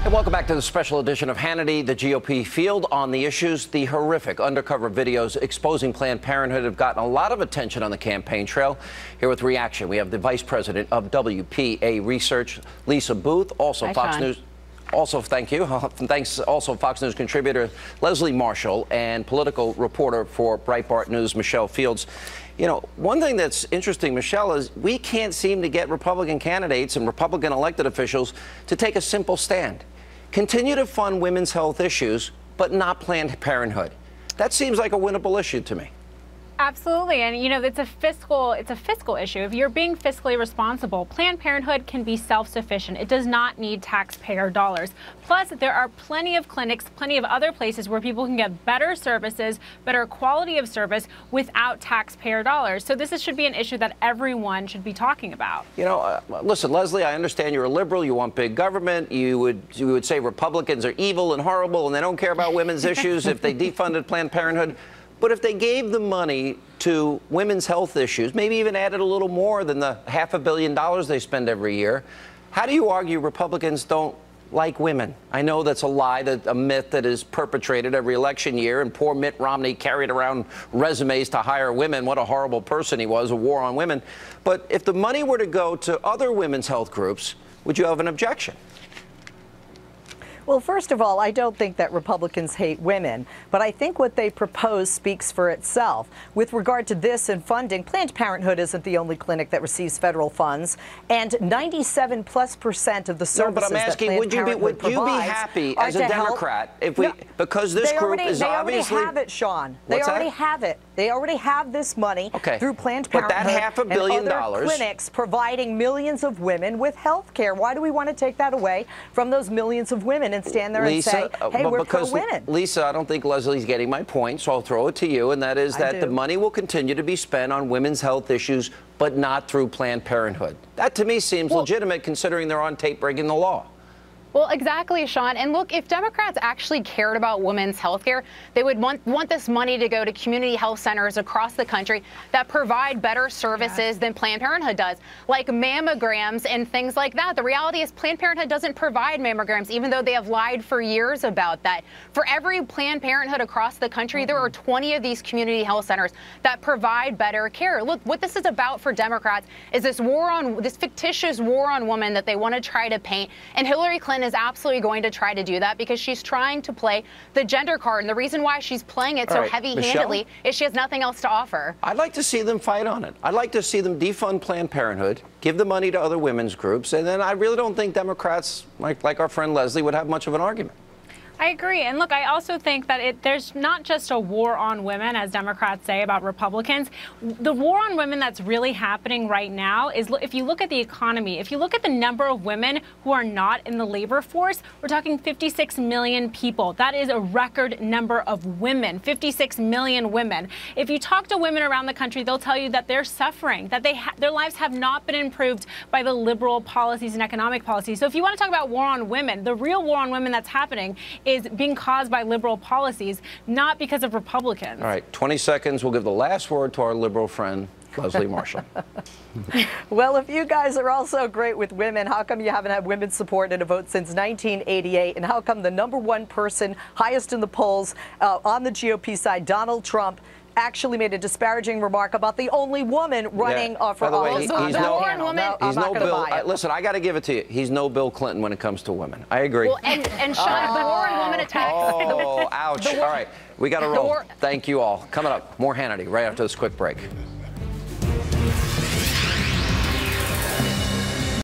And welcome back to the special edition of Hannity. The GOP field on the issues. The horrific undercover videos exposing Planned Parenthood have gotten a lot of attention on the campaign trail. Here with reaction, we have the vice president of WPA Research, Lisa Booth, also Hi, Fox Sean. News. Also, thank you. Thanks also Fox News contributor Leslie Marshall and political reporter for Breitbart News, Michelle Fields. You know, one thing that's interesting, Michelle, is we can't seem to get Republican candidates and Republican elected officials to take a simple stand. Continue to fund women's health issues, but not Planned Parenthood. That seems like a winnable issue to me. Absolutely, and you know, it's a fiscal issue. If you're being fiscally responsible, Planned Parenthood can be self-sufficient. It does not need taxpayer dollars. Plus, there are plenty of clinics, plenty of other places where people can get better services, better quality of service without taxpayer dollars. So this should be an issue that everyone should be talking about. You know, listen, Leslie, I understand you're a liberal. You want big government. You would say Republicans are evil and horrible, and they don't care about women's issues if they defunded Planned Parenthood. But if they gave the money to women's health issues, maybe even added a little more than the $500 million they spend every year, how do you argue Republicans don't like women? I know that's a lie, a myth that is perpetrated every election year, and poor Mitt Romney carried around resumes to hire women. What a horrible person he was, a war on women. But if the money were to go to other women's health groups, would you have an objection? Well, first of all, I don't think that Republicans hate women, but I think what they propose speaks for itself. With regard to this and funding, Planned Parenthood isn't the only clinic that receives federal funds, and 97+% of the services no, but I'm asking, would you be happy as a Democrat if we, because this group is obviously... They already have it, Sean. They already have it. They already have this money through Planned Parenthood but that $500 million and other clinics providing millions of women with health care. Why do we want to take that away from those millions of women and stand there and say, hey, we're pro-women? Lisa, I don't think Leslie's getting my point, so I'll throw it to you, and that is that the money will continue to be spent on women's health issues, but not through Planned Parenthood. That, to me, seems legitimate, considering they're on tape breaking the law. Well, exactly, Sean. And look, if Democrats actually cared about women's health care, they would want this money to go to community health centers across the country that provide better services than Planned Parenthood does, like mammograms and things like that. The reality is Planned Parenthood doesn't provide mammograms, even though they have lied for years about that. For every Planned Parenthood across the country, there are 20 of these community health centers that provide better care. Look, what this is about for Democrats is this fictitious war on women that they want to try to paint. And Hillary Clinton is absolutely going to try to do that because she's trying to play the gender card. And the reason why she's playing it so heavy-handedly is she has nothing else to offer. I'd like to see them fight on it. I'd like to see them defund Planned Parenthood, give the money to other women's groups, and then I really don't think Democrats, like our friend Leslie, would have much of an argument. I agree. And look, I also think that there's not just a war on women, as Democrats say about Republicans. The war on women that's really happening right now is, if you look at the economy, if you look at the number of women who are not in the labor force, we're talking 56 million people. That is a record number of women, 56 million women. If you talk to women around the country, they'll tell you that they're suffering, that their lives have not been improved by the liberal policies and economic policies. So if you want to talk about war on women, the real war on women that's happening is being caused by liberal policies, not because of Republicans. All right, 20 seconds. We'll give the last word to our liberal friend, Leslie Marshall. Well, if you guys are all so great with women, how come you haven't had women's support in a vote since 1988? And how come the #1 person, highest in the polls on the GOP side, Donald Trump, actually made a disparaging remark about the only woman running for office on that panel? Listen, I got to give it to you. He's no Bill Clinton when it comes to women. I agree. Well, and Sean, the war on women attacks. Oh, ouch. All right, we got to roll. Thank you all. Coming up, more Hannity right after this quick break.